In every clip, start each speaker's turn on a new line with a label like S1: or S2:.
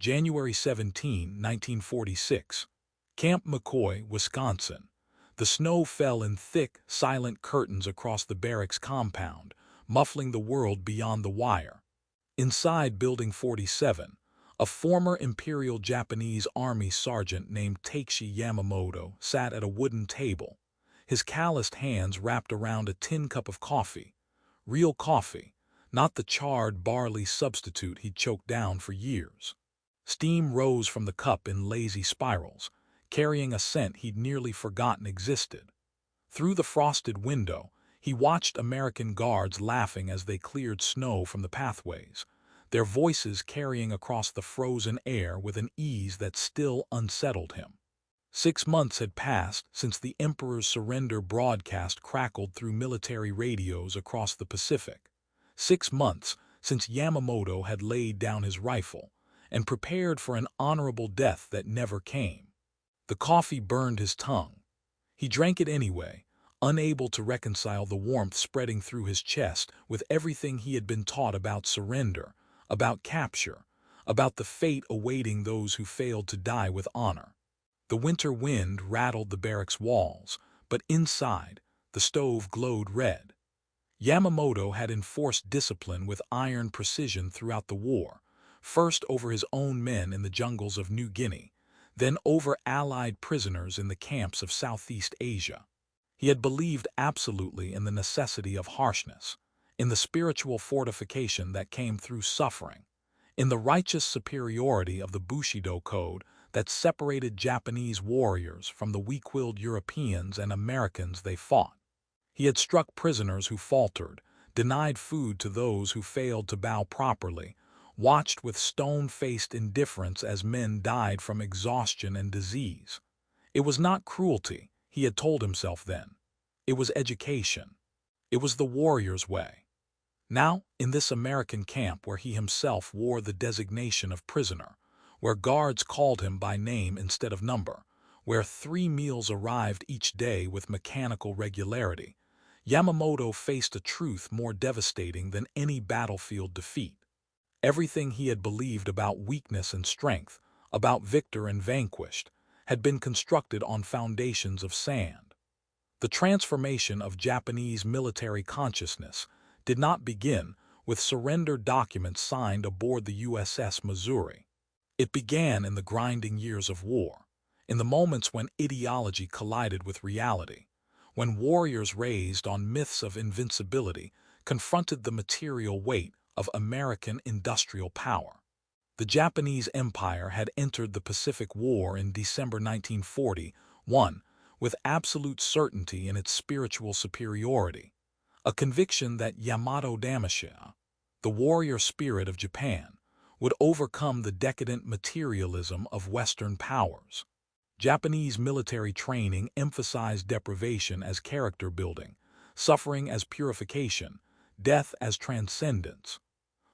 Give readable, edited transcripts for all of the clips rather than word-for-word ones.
S1: January 17, 1946. Camp McCoy, Wisconsin. The snow fell in thick, silent curtains across the barracks compound, muffling the world beyond the wire. Inside Building 47, a former Imperial Japanese Army sergeant named Takeshi Yamamoto sat at a wooden table, his calloused hands wrapped around a tin cup of coffee. Real coffee, not the charred barley substitute he'd choked down for years. Steam rose from the cup in lazy spirals, carrying a scent he'd nearly forgotten existed. Through the frosted window, he watched American guards laughing as they cleared snow from the pathways, their voices carrying across the frozen air with an ease that still unsettled him. 6 months had passed since the Emperor's surrender broadcast crackled through military radios across the Pacific. 6 months since Yamamoto had laid down his rifle and prepared for an honorable death that never came. The coffee burned his tongue. He drank it anyway, unable to reconcile the warmth spreading through his chest with everything he had been taught about surrender, about capture, about the fate awaiting those who failed to die with honor. The winter wind rattled the barracks walls, but inside, the stove glowed red. Yamamoto had enforced discipline with iron precision throughout the war, first over his own men in the jungles of New Guinea, then over Allied prisoners in the camps of Southeast Asia. He had believed absolutely in the necessity of harshness, in the spiritual fortification that came through suffering, in the righteous superiority of the Bushido code that separated Japanese warriors from the weak-willed Europeans and Americans they fought. He had struck prisoners who faltered, denied food to those who failed to bow properly, watched with stone-faced indifference as men died from exhaustion and disease. It was not cruelty, he had told himself then. It was education. It was the warrior's way. Now, in this American camp where he himself wore the designation of prisoner, where guards called him by name instead of number, where 3 meals arrived each day with mechanical regularity, Yamamoto faced a truth more devastating than any battlefield defeat. Everything he had believed about weakness and strength, about victor and vanquished, had been constructed on foundations of sand. The transformation of Japanese military consciousness did not begin with surrender documents signed aboard the USS Missouri. It began in the grinding years of war, in the moments when ideology collided with reality, when warriors raised on myths of invincibility confronted the material weight of American industrial power. The Japanese Empire had entered the Pacific War in December 1941 with absolute certainty in its spiritual superiority, a conviction that Yamato Damashita, the warrior spirit of Japan, would overcome the decadent materialism of Western powers. Japanese military training emphasized deprivation as character building, suffering as purification, death as transcendence.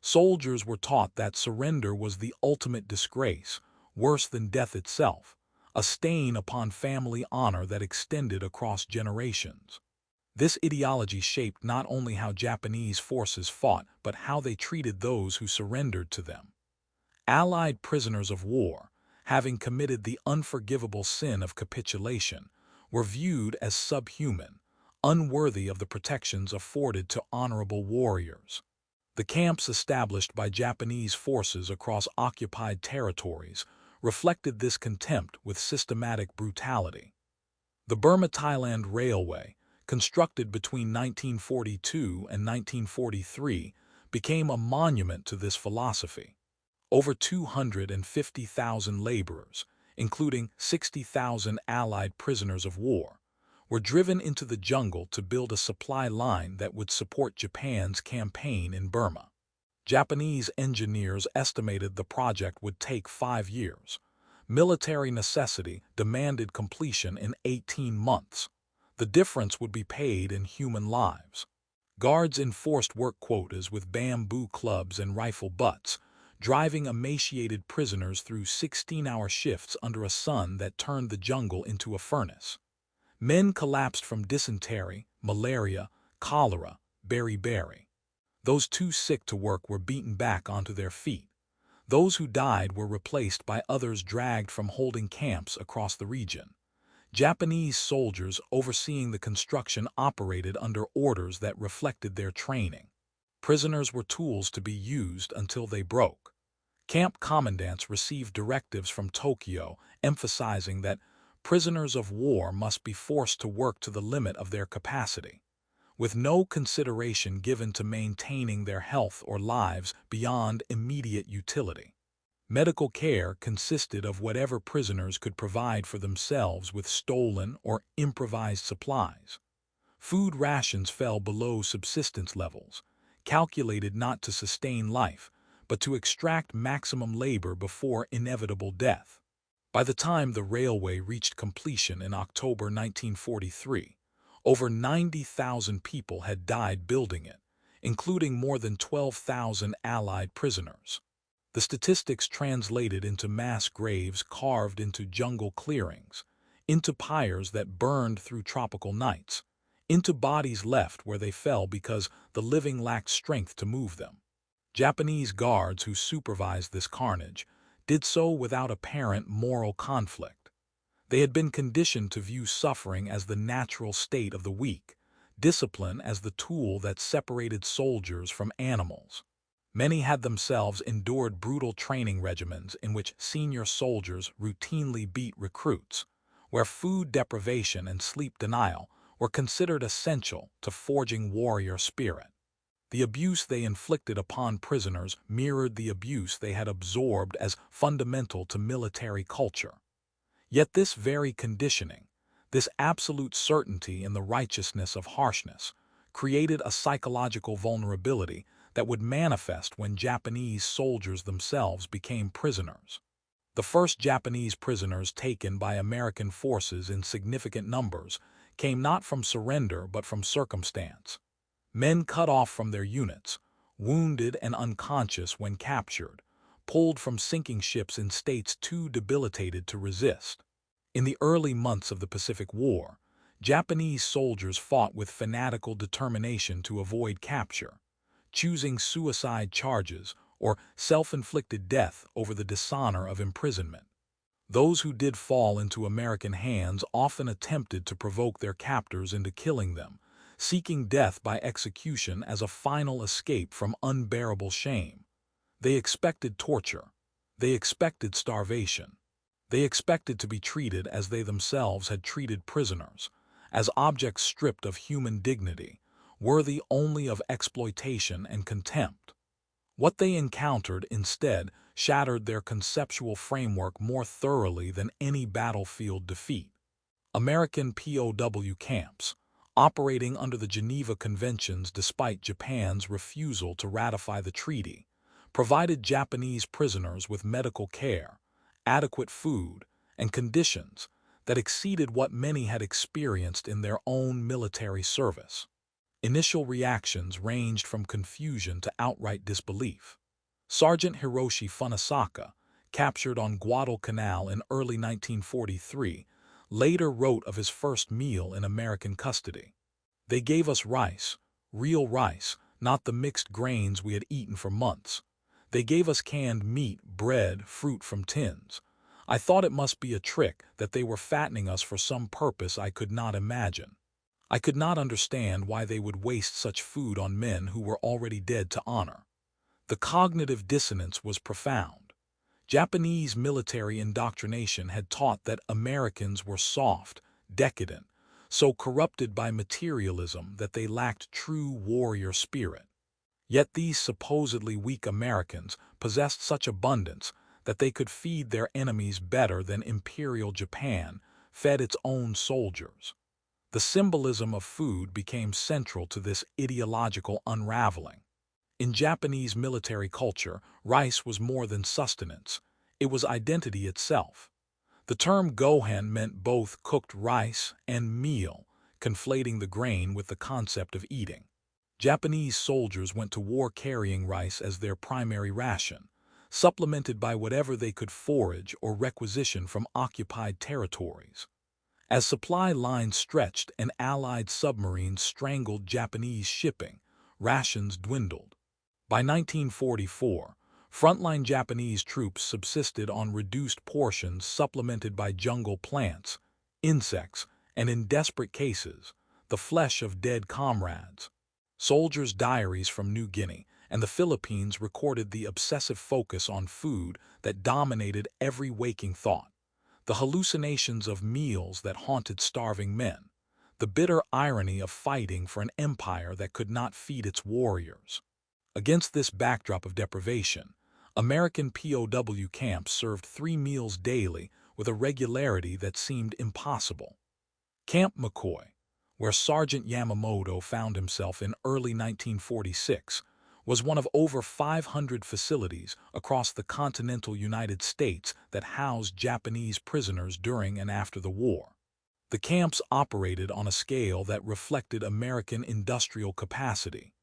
S1: Soldiers were taught that surrender was the ultimate disgrace, worse than death itself, a stain upon family honor that extended across generations. This ideology shaped not only how Japanese forces fought, but how they treated those who surrendered to them. Allied prisoners of war, having committed the unforgivable sin of capitulation, were viewed as subhuman, unworthy of the protections afforded to honorable warriors. The camps established by Japanese forces across occupied territories reflected this contempt with systematic brutality. The Burma-Thailand Railway, constructed between 1942 and 1943, became a monument to this philosophy. Over 250,000 laborers, including 60,000 Allied prisoners of war, were driven into the jungle to build a supply line that would support Japan's campaign in Burma. Japanese engineers estimated the project would take 5 years. Military necessity demanded completion in 18 months. The difference would be paid in human lives. Guards enforced work quotas with bamboo clubs and rifle butts, driving emaciated prisoners through 16-hour shifts under a sun that turned the jungle into a furnace. Men collapsed from dysentery, malaria, cholera, beriberi. Those too sick to work were beaten back onto their feet. Those who died were replaced by others dragged from holding camps across the region. Japanese soldiers overseeing the construction operated under orders that reflected their training. Prisoners were tools to be used until they broke. Camp commandants received directives from Tokyo emphasizing that prisoners of war must be forced to work to the limit of their capacity, with no consideration given to maintaining their health or lives beyond immediate utility. Medical care consisted of whatever prisoners could provide for themselves with stolen or improvised supplies. Food rations fell below subsistence levels, calculated not to sustain life, but to extract maximum labor before inevitable death. By the time the railway reached completion in October 1943, over 90,000 people had died building it, including more than 12,000 Allied prisoners. The statistics translated into mass graves carved into jungle clearings, into pyres that burned through tropical nights, into bodies left where they fell because the living lacked strength to move them. Japanese guards who supervised this carnage did so without apparent moral conflict. They had been conditioned to view suffering as the natural state of the weak, discipline as the tool that separated soldiers from animals. Many had themselves endured brutal training regimens in which senior soldiers routinely beat recruits, where food deprivation and sleep denial were considered essential to forging warrior spirit. The abuse they inflicted upon prisoners mirrored the abuse they had absorbed as fundamental to military culture. Yet this very conditioning, this absolute certainty in the righteousness of harshness, created a psychological vulnerability that would manifest when Japanese soldiers themselves became prisoners. The first Japanese prisoners taken by American forces in significant numbers came not from surrender but from circumstance. Men cut off from their units, wounded and unconscious when captured, pulled from sinking ships in states too debilitated to resist. In the early months of the Pacific War, Japanese soldiers fought with fanatical determination to avoid capture, choosing suicide charges or self-inflicted death over the dishonor of imprisonment. Those who did fall into American hands often attempted to provoke their captors into killing them, seeking death by execution as a final escape from unbearable shame. They expected torture. They expected starvation. They expected to be treated as they themselves had treated prisoners, as objects stripped of human dignity, worthy only of exploitation and contempt. What they encountered instead shattered their conceptual framework more thoroughly than any battlefield defeat. American POW camps, operating under the Geneva Conventions despite Japan's refusal to ratify the treaty, provided Japanese prisoners with medical care, adequate food, and conditions that exceeded what many had experienced in their own military service. Initial reactions ranged from confusion to outright disbelief. Sergeant Hiroshi Funisaka, captured on Guadalcanal in early 1943, later wrote of his first meal in American custody. "They gave us rice, real rice, not the mixed grains we had eaten for months. They gave us canned meat, bread, fruit from tins. I thought it must be a trick, that they were fattening us for some purpose I could not imagine. I could not understand why they would waste such food on men who were already dead to honor." The cognitive dissonance was profound. Japanese military indoctrination had taught that Americans were soft, decadent, so corrupted by materialism that they lacked true warrior spirit. Yet these supposedly weak Americans possessed such abundance that they could feed their enemies better than Imperial Japan fed its own soldiers. The symbolism of food became central to this ideological unraveling. In Japanese military culture, rice was more than sustenance. It was identity itself. The term gohan meant both cooked rice and meal, conflating the grain with the concept of eating. Japanese soldiers went to war carrying rice as their primary ration, supplemented by whatever they could forage or requisition from occupied territories. As supply lines stretched and Allied submarines strangled Japanese shipping, rations dwindled. By 1944, Frontline Japanese troops subsisted on reduced portions supplemented by jungle plants, insects, and in desperate cases, the flesh of dead comrades. Soldiers' diaries from New Guinea and the Philippines recorded the obsessive focus on food that dominated every waking thought, the hallucinations of meals that haunted starving men, the bitter irony of fighting for an empire that could not feed its warriors. Against this backdrop of deprivation, American POW camps served 3 meals daily with a regularity that seemed impossible. Camp McCoy, where Sergeant Yamamoto found himself in early 1946, was one of over 500 facilities across the continental United States that housed Japanese prisoners during and after the war. The camps operated on a scale that reflected American industrial capacity,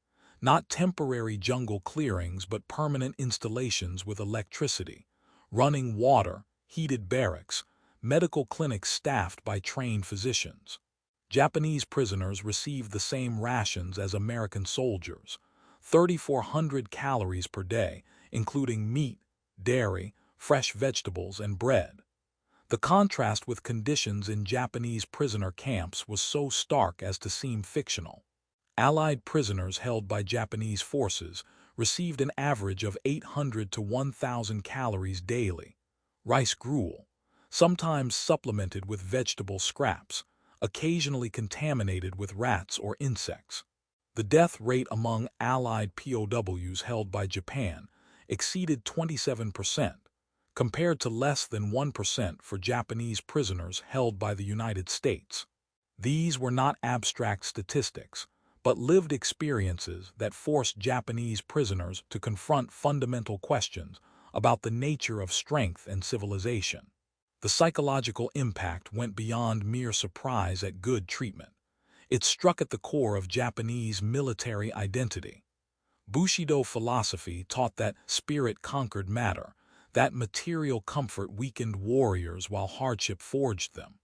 S1: not temporary jungle clearings but permanent installations with electricity, running water, heated barracks, medical clinics staffed by trained physicians. Japanese prisoners received the same rations as American soldiers, 3,400 calories per day, including meat, dairy, fresh vegetables, and bread. The contrast with conditions in Japanese prisoner camps was so stark as to seem fictional. Allied prisoners held by Japanese forces received an average of 800 to 1,000 calories daily, rice gruel, sometimes supplemented with vegetable scraps, occasionally contaminated with rats or insects. The death rate among Allied POWs held by Japan exceeded 27%, compared to less than 1% for Japanese prisoners held by the United States. These were not abstract statistics, but lived experiences that forced Japanese prisoners to confront fundamental questions about the nature of strength and civilization. The psychological impact went beyond mere surprise at good treatment. It struck at the core of Japanese military identity. Bushido philosophy taught that spirit conquered matter, that material comfort weakened warriors while hardship forged them.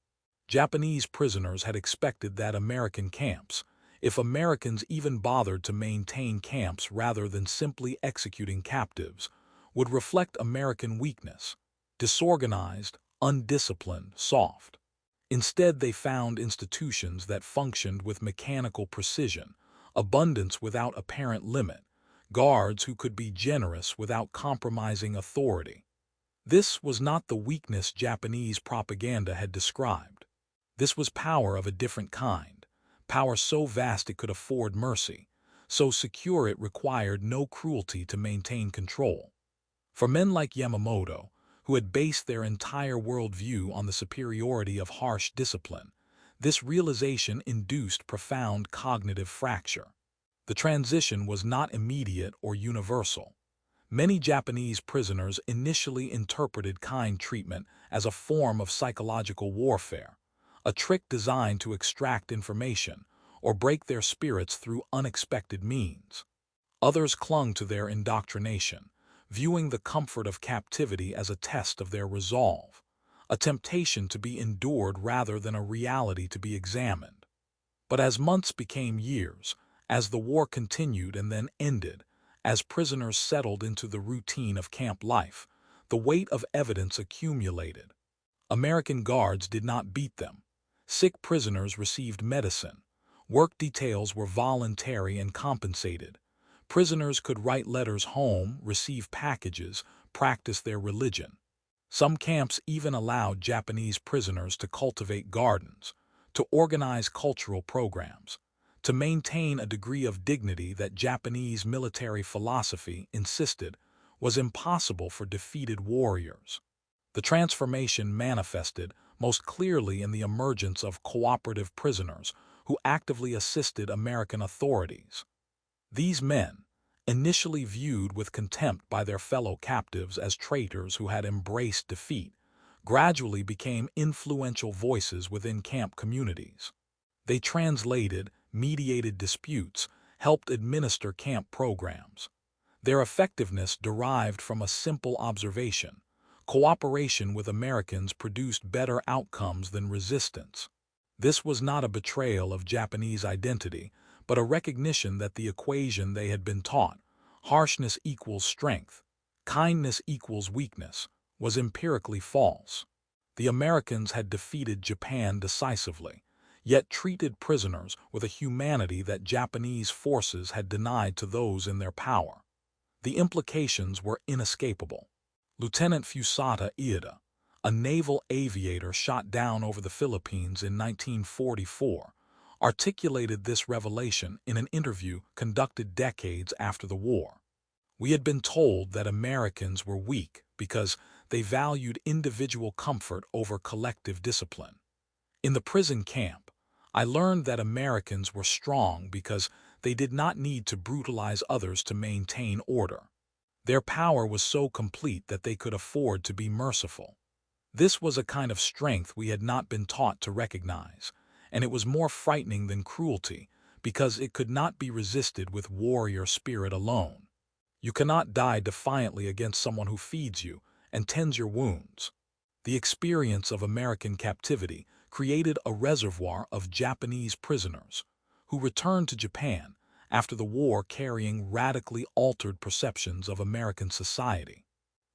S1: Japanese prisoners had expected that American camps, if Americans even bothered to maintain camps rather than simply executing captives, would reflect American weakness, disorganized, undisciplined, soft. Instead, they found institutions that functioned with mechanical precision, abundance without apparent limit, guards who could be generous without compromising authority. This was not the weakness Japanese propaganda had described. This was power of a different kind, power so vast it could afford mercy, so secure it required no cruelty to maintain control. For men like Yamamoto, who had based their entire worldview on the superiority of harsh discipline, this realization induced profound cognitive fracture. The transition was not immediate or universal. Many Japanese prisoners initially interpreted kind treatment as a form of psychological warfare, a trick designed to extract information or break their spirits through unexpected means. Others clung to their indoctrination, viewing the comfort of captivity as a test of their resolve, a temptation to be endured rather than a reality to be examined. But as months became years, as the war continued and then ended, as prisoners settled into the routine of camp life, the weight of evidence accumulated. American guards did not beat them. Sick prisoners received medicine. Work details were voluntary and compensated. Prisoners could write letters home, receive packages, practice their religion. Some camps even allowed Japanese prisoners to cultivate gardens, to organize cultural programs, to maintain a degree of dignity that Japanese military philosophy insisted was impossible for defeated warriors. The transformation manifested most clearly in the emergence of cooperative prisoners who actively assisted American authorities. These men, initially viewed with contempt by their fellow captives as traitors who had embraced defeat, gradually became influential voices within camp communities. They translated, mediated disputes, helped administer camp programs. Their effectiveness derived from a simple observation: cooperation with Americans produced better outcomes than resistance. This was not a betrayal of Japanese identity, but a recognition that the equation they had been taught, harshness equals strength, kindness equals weakness, was empirically false. The Americans had defeated Japan decisively, yet treated prisoners with a humanity that Japanese forces had denied to those in their power. The implications were inescapable. Lieutenant Fusata Iida, a naval aviator shot down over the Philippines in 1944, articulated this revelation in an interview conducted decades after the war. We had been told that Americans were weak because they valued individual comfort over collective discipline. In the prison camp, I learned that Americans were strong because they did not need to brutalize others to maintain order. Their power was so complete that they could afford to be merciful. This was a kind of strength we had not been taught to recognize, and it was more frightening than cruelty because it could not be resisted with warrior spirit alone. You cannot die defiantly against someone who feeds you and tends your wounds. The experience of American captivity created a reservoir of Japanese prisoners who returned to Japan after the war carrying radically altered perceptions of American society.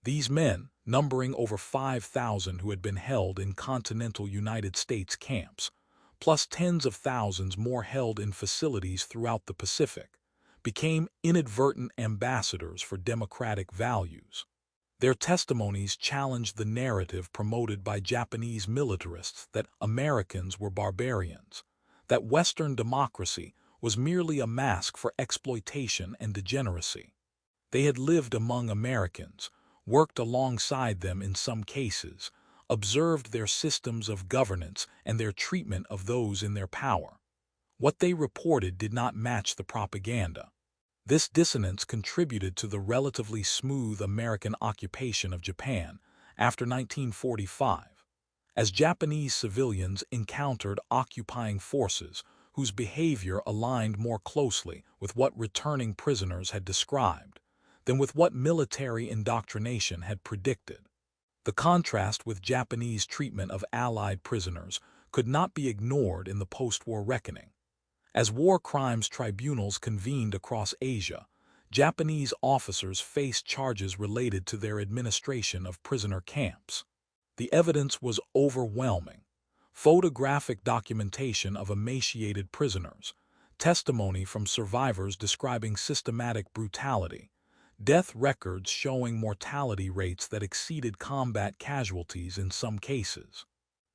S1: These men, numbering over 5,000 who had been held in continental United States camps, plus tens of thousands more held in facilities throughout the Pacific, became inadvertent ambassadors for democratic values. Their testimonies challenged the narrative promoted by Japanese militarists that Americans were barbarians, that Western democracy was merely a mask for exploitation and degeneracy. They had lived among Americans, worked alongside them in some cases, observed their systems of governance and their treatment of those in their power. What they reported did not match the propaganda. This dissonance contributed to the relatively smooth American occupation of Japan after 1945, as Japanese civilians encountered occupying forces whose behavior aligned more closely with what returning prisoners had described than with what military indoctrination had predicted. The contrast with Japanese treatment of Allied prisoners could not be ignored in the post-war reckoning. As war crimes tribunals convened across Asia, Japanese officers faced charges related to their administration of prisoner camps. The evidence was overwhelming. Photographic documentation of emaciated prisoners, testimony from survivors describing systematic brutality, death records showing mortality rates that exceeded combat casualties in some cases.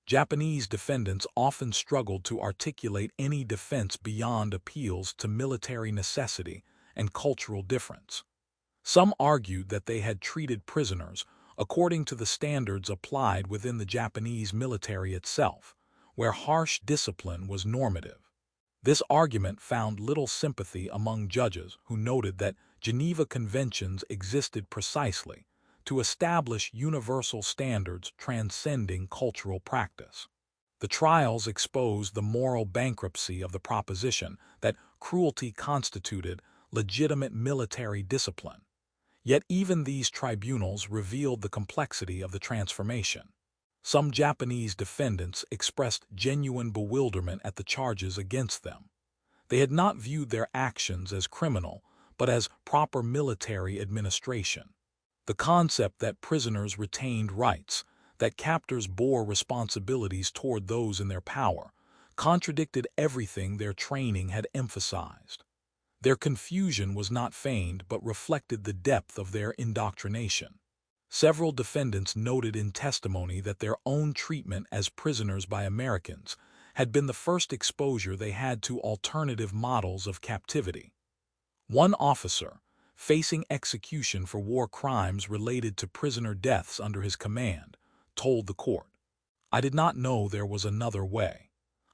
S1: Japanese defendants often struggled to articulate any defense beyond appeals to military necessity and cultural difference. Some argued that they had treated prisoners according to the standards applied within the Japanese military itself, where harsh discipline was normative. This argument found little sympathy among judges who noted that Geneva Conventions existed precisely to establish universal standards transcending cultural practice. The trials exposed the moral bankruptcy of the proposition that cruelty constituted legitimate military discipline. Yet even these tribunals revealed the complexity of the transformation. Some Japanese defendants expressed genuine bewilderment at the charges against them. They had not viewed their actions as criminal, but as proper military administration. The concept that prisoners retained rights, that captors bore responsibilities toward those in their power, contradicted everything their training had emphasized. Their confusion was not feigned but reflected the depth of their indoctrination. Several defendants noted in testimony that their own treatment as prisoners by Americans had been the first exposure they had to alternative models of captivity. One officer, facing execution for war crimes related to prisoner deaths under his command, told the court, "I did not know there was another way.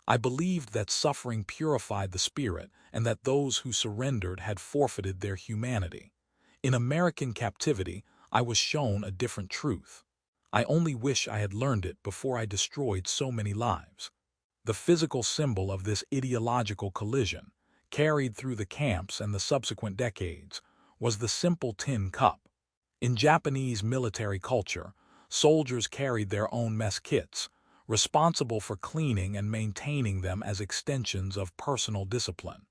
S1: I believed that suffering purified the spirit and that those who surrendered had forfeited their humanity. In American captivity, I was shown a different truth. I only wish I had learned it before I destroyed so many lives." The physical symbol of this ideological collision, carried through the camps and the subsequent decades, was the simple tin cup. In Japanese military culture, soldiers carried their own mess kits, responsible for cleaning and maintaining them as extensions of personal discipline.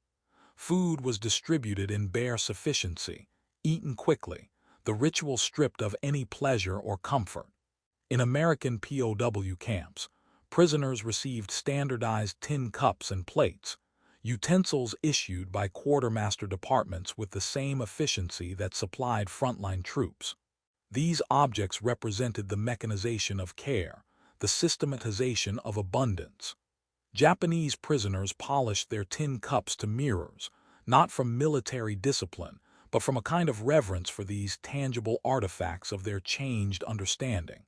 S1: Food was distributed in bare sufficiency, eaten quickly, the ritual stripped of any pleasure or comfort. In American POW camps, prisoners received standardized tin cups and plates, utensils issued by quartermaster departments with the same efficiency that supplied frontline troops. These objects represented the mechanization of care, the systematization of abundance. Japanese prisoners polished their tin cups to mirrors, not from military discipline, but from a kind of reverence for these tangible artifacts of their changed understanding.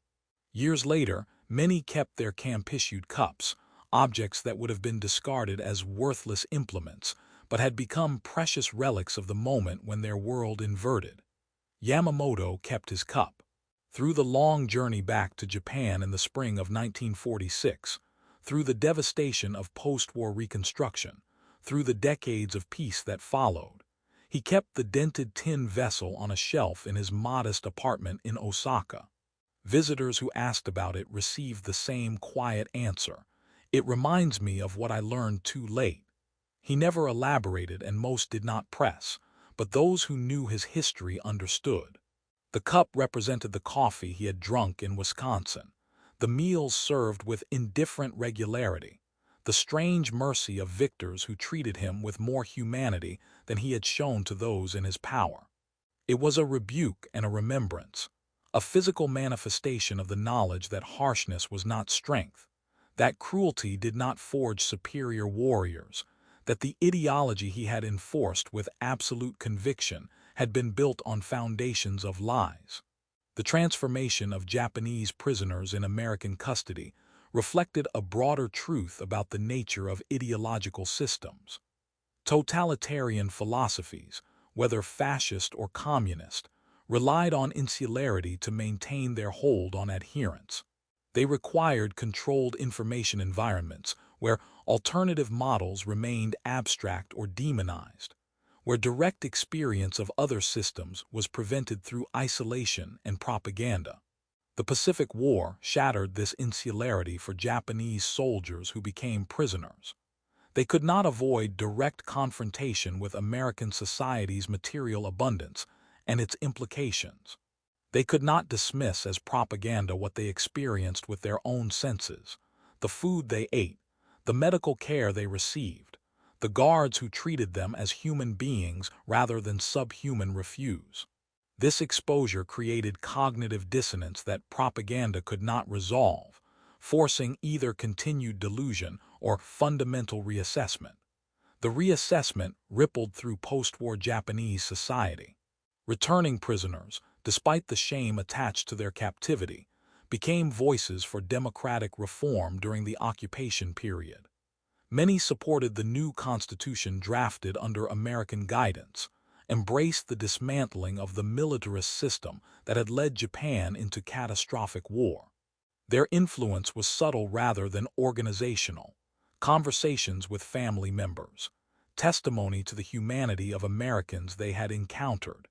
S1: Years later, many kept their camp-issued cups, objects that would have been discarded as worthless implements, but had become precious relics of the moment when their world inverted. Yamamoto kept his cup. Through the long journey back to Japan in the spring of 1946, through the devastation of post-war reconstruction, through the decades of peace that followed, he kept the dented tin vessel on a shelf in his modest apartment in Osaka. Visitors who asked about it received the same quiet answer: "It reminds me of what I learned too late." He never elaborated and most did not press, but those who knew his history understood. The cup represented the coffee he had drunk in Wisconsin, the meals served with indifferent regularity, the strange mercy of victors who treated him with more humanity than he had shown to those in his power. It was a rebuke and a remembrance, a physical manifestation of the knowledge that harshness was not strength, that cruelty did not forge superior warriors, that the ideology he had enforced with absolute conviction had been built on foundations of lies. The transformation of Japanese prisoners in American custody reflected a broader truth about the nature of ideological systems. Totalitarian philosophies, whether fascist or communist, relied on insularity to maintain their hold on adherents. They required controlled information environments where alternative models remained abstract or demonized, where direct experience of other systems was prevented through isolation and propaganda. The Pacific War shattered this insularity for Japanese soldiers who became prisoners. They could not avoid direct confrontation with American society's material abundance and its implications. They could not dismiss as propaganda what they experienced with their own senses: the food they ate, the medical care they received, the guards who treated them as human beings rather than subhuman refuse. This exposure created cognitive dissonance that propaganda could not resolve, forcing either continued delusion or fundamental reassessment. The reassessment rippled through post-war Japanese society. Returning prisoners, despite the shame attached to their captivity, became voices for democratic reform during the occupation period. Many supported the new constitution drafted under American guidance, embraced the dismantling of the militarist system that had led Japan into catastrophic war. Their influence was subtle rather than organizational: conversations with family members, testimony to the humanity of Americans they had encountered,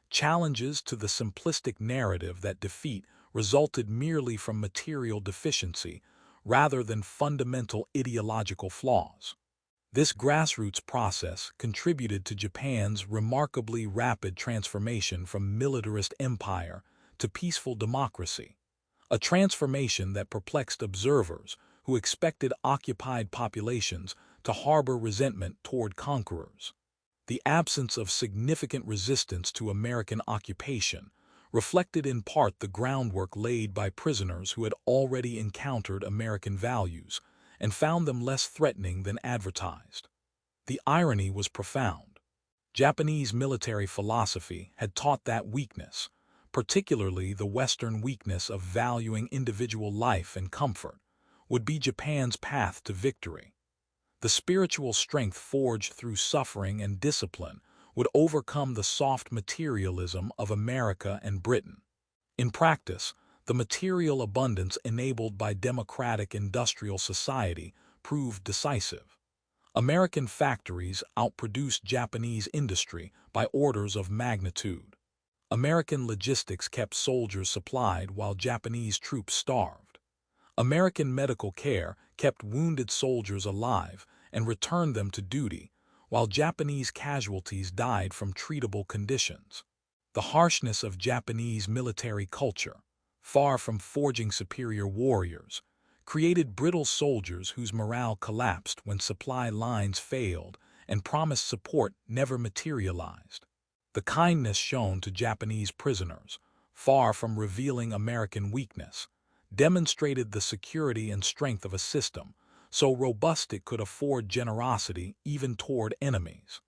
S1: challenges to the simplistic narrative that defeat resulted merely from material deficiency rather than fundamental ideological flaws. This grassroots process contributed to Japan's remarkably rapid transformation from militarist empire to peaceful democracy, a transformation that perplexed observers who expected occupied populations to harbor resentment toward conquerors. The absence of significant resistance to American occupation reflected in part the groundwork laid by prisoners who had already encountered American values and found them less threatening than advertised. The irony was profound. Japanese military philosophy had taught that weakness, particularly the Western weakness of valuing individual life and comfort, would be Japan's path to victory. The spiritual strength forged through suffering and discipline would overcome the soft materialism of America and Britain. In practice, the material abundance enabled by democratic industrial society proved decisive. American factories outproduced Japanese industry by orders of magnitude. American logistics kept soldiers supplied while Japanese troops starved. American medical care kept wounded soldiers alive and returned them to duty, while Japanese casualties died from treatable conditions. The harshness of Japanese military culture, far from forging superior warriors, created brittle soldiers whose morale collapsed when supply lines failed and promised support never materialized. The kindness shown to Japanese prisoners, far from revealing American weakness, demonstrated the security and strength of a system so robust it could afford generosity even toward enemies.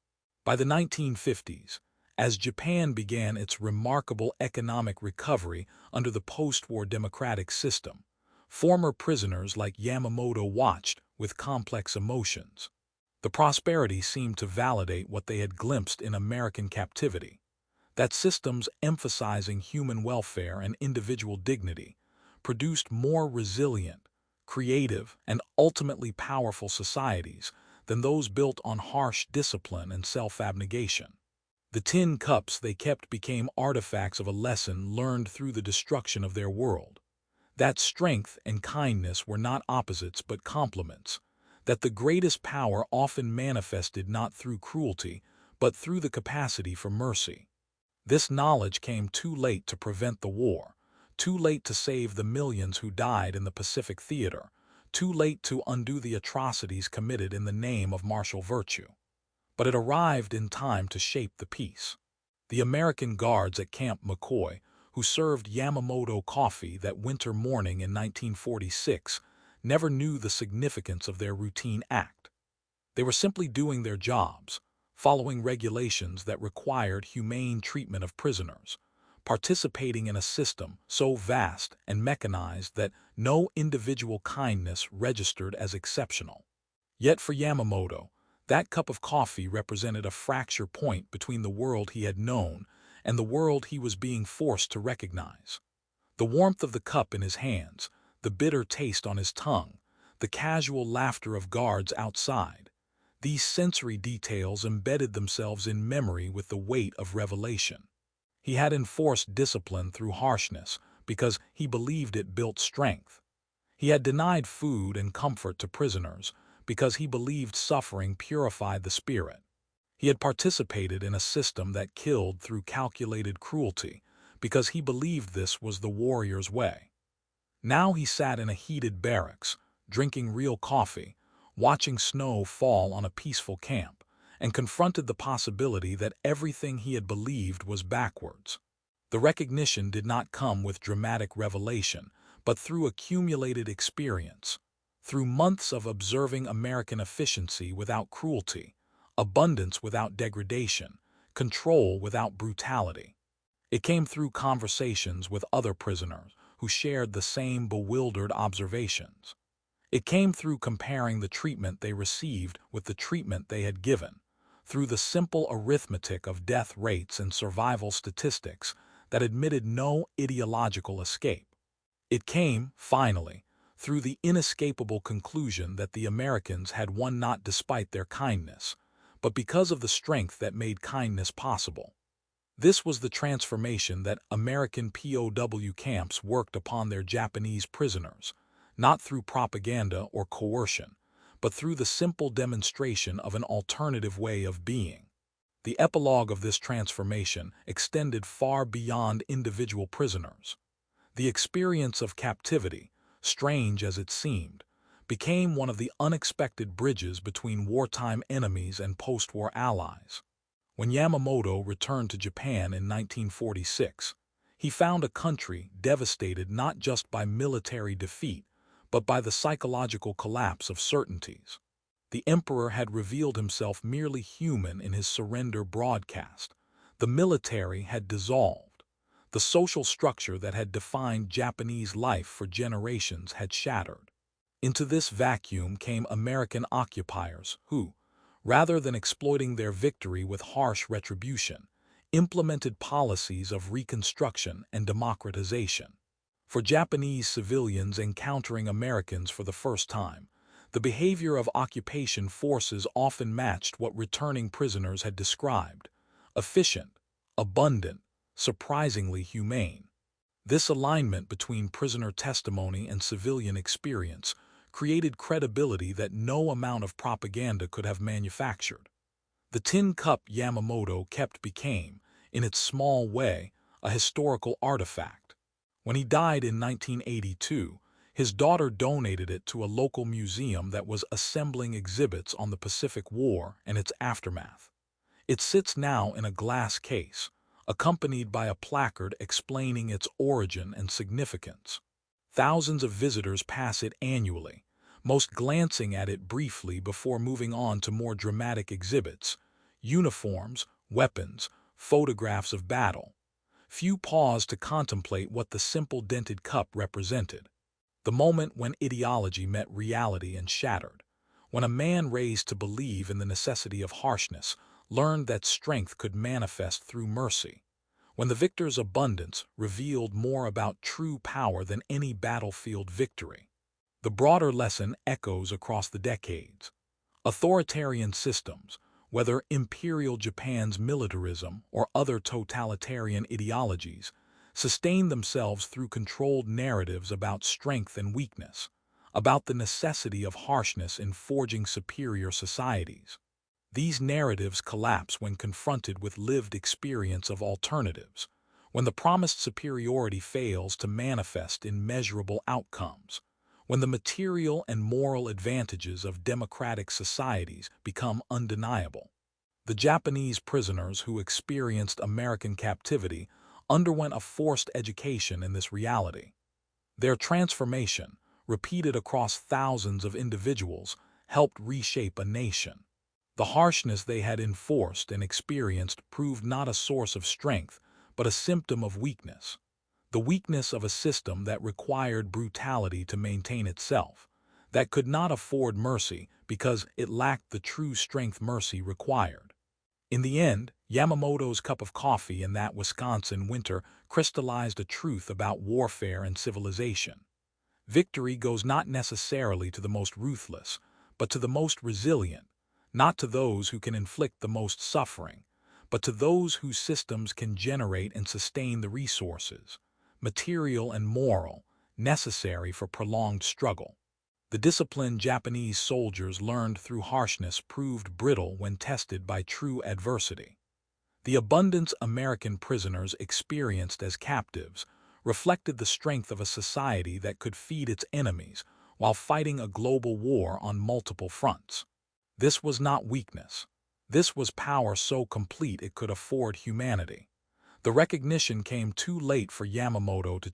S1: By the 1950s, as Japan began its remarkable economic recovery under the post-war democratic system, former prisoners like Yamamoto watched with complex emotions. The prosperity seemed to validate what they had glimpsed in American captivity, that systems emphasizing human welfare and individual dignity produced more resilient, creative, and ultimately powerful societies than those built on harsh discipline and self-abnegation. The tin cups they kept became artifacts of a lesson learned through the destruction of their world. That strength and kindness were not opposites but complements, that the greatest power often manifested not through cruelty, but through the capacity for mercy. This knowledge came too late to prevent the war, too late to save the millions who died in the Pacific Theater, too late to undo the atrocities committed in the name of martial virtue. But it arrived in time to shape the peace. The American guards at Camp McCoy, who served Yamamoto coffee that winter morning in 1946, never knew the significance of their routine act. They were simply doing their jobs, following regulations that required humane treatment of prisoners, participating in a system so vast and mechanized that no individual kindness registered as exceptional. Yet for Yamamoto, that cup of coffee represented a fracture point between the world he had known and the world he was being forced to recognize. The warmth of the cup in his hands, the bitter taste on his tongue, the casual laughter of guards outside, these sensory details embedded themselves in memory with the weight of revelation. He had enforced discipline through harshness because he believed it built strength. He had denied food and comfort to prisoners because he believed suffering purified the spirit. He had participated in a system that killed through calculated cruelty because he believed this was the warrior's way. Now he sat in a heated barracks, drinking real coffee, watching snow fall on a peaceful camp, and confronted the possibility that everything he had believed was backwards. The recognition did not come with dramatic revelation, but through accumulated experience, through months of observing American efficiency without cruelty, abundance without degradation, control without brutality. It came through conversations with other prisoners who shared the same bewildered observations. It came through comparing the treatment they received with the treatment they had given, through the simple arithmetic of death rates and survival statistics that admitted no ideological escape. It came, finally, through the inescapable conclusion that the Americans had won not despite their kindness, but because of the strength that made kindness possible. This was the transformation that American POW camps worked upon their Japanese prisoners, not through propaganda or coercion, but through the simple demonstration of an alternative way of being. The epilogue of this transformation extended far beyond individual prisoners. The experience of captivity, strange as it seemed, became one of the unexpected bridges between wartime enemies and post-war allies. When Yamamoto returned to Japan in 1946, he found a country devastated not just by military defeat, but by the psychological collapse of certainties. The emperor had revealed himself merely human in his surrender broadcast. The military had dissolved. The social structure that had defined Japanese life for generations had shattered. Into this vacuum came American occupiers who, rather than exploiting their victory with harsh retribution, implemented policies of reconstruction and democratization. For Japanese civilians encountering Americans for the first time, the behavior of occupation forces often matched what returning prisoners had described: efficient, abundant, surprisingly humane. This alignment between prisoner testimony and civilian experience created credibility that no amount of propaganda could have manufactured. The tin cup Yamamoto kept became, in its small way, a historical artifact. When he died in 1982, his daughter donated it to a local museum that was assembling exhibits on the Pacific War and its aftermath. It sits now in a glass case, accompanied by a placard explaining its origin and significance. Thousands of visitors pass it annually, most glancing at it briefly before moving on to more dramatic exhibits: uniforms, weapons, photographs of battle. Few pause to contemplate what the simple dented cup represented. The moment when ideology met reality and shattered. When a man raised to believe in the necessity of harshness learned that strength could manifest through mercy. When the victor's abundance revealed more about true power than any battlefield victory. The broader lesson echoes across the decades. Authoritarian systems, whether Imperial Japan's militarism or other totalitarian ideologies, sustain themselves through controlled narratives about strength and weakness, about the necessity of harshness in forging superior societies. These narratives collapse when confronted with lived experience of alternatives, when the promised superiority fails to manifest in measurable outcomes, when the material and moral advantages of democratic societies become undeniable. The Japanese prisoners who experienced American captivity underwent a forced education in this reality. Their transformation, repeated across thousands of individuals, helped reshape a nation. The harshness they had enforced and experienced proved not a source of strength, but a symptom of weakness. The weakness of a system that required brutality to maintain itself, that could not afford mercy because it lacked the true strength mercy required. In the end, Yamamoto's cup of coffee in that Wisconsin winter crystallized a truth about warfare and civilization. Victory goes not necessarily to the most ruthless, but to the most resilient, not to those who can inflict the most suffering, but to those whose systems can generate and sustain the resources, material and moral, necessary for prolonged struggle. The discipline Japanese soldiers learned through harshness proved brittle when tested by true adversity. The abundance American prisoners experienced as captives reflected the strength of a society that could feed its enemies while fighting a global war on multiple fronts. This was not weakness. This was power so complete it could afford humanity. The recognition came too late for Yamamoto to